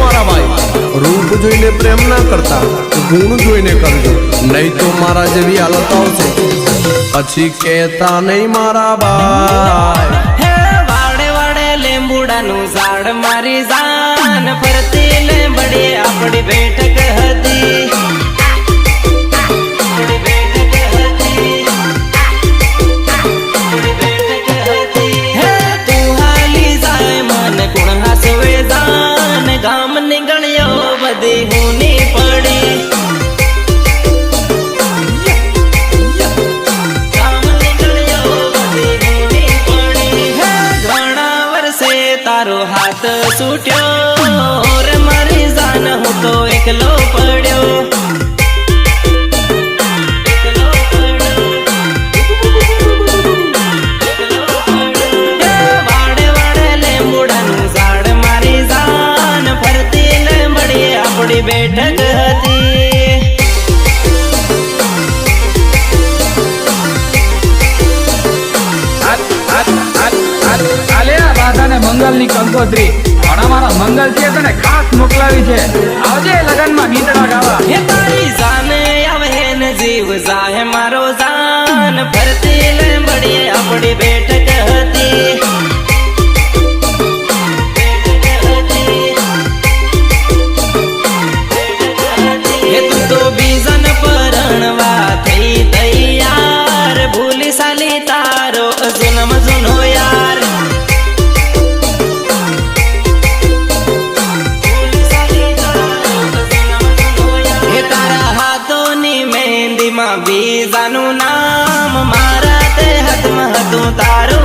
मारा भाई रूप जोईने प्रेम ना करता गुण जोईने करजो नहीं तो मारा जेवी हालत आवशे पछी कहता नहीं मारा भाई हे वाड़े वाड़े लेंबुड़ा नु झाड़ मारी जान फरती लेंबड़ी अपनी बैठक हती गाम निगणियो बदी होनी पड़ी गाम निगणियो बदी होनी पड़ी है घणा वर्षे तारो हाथ सूट्यो और मारी जान हूँ तो एकलो पड्यो बैठक हती मंगल नी कंकोत्री मारा मंगल छे तने खास मोकलावी छे आवजे लगन में गीतड़ा गावा हे तारी जान आवे न जीव जाहे मारो जान फरती लेंबड़ी अपनी बैठक हती बीजानु नाम मारा ते हाथ में हतू तारू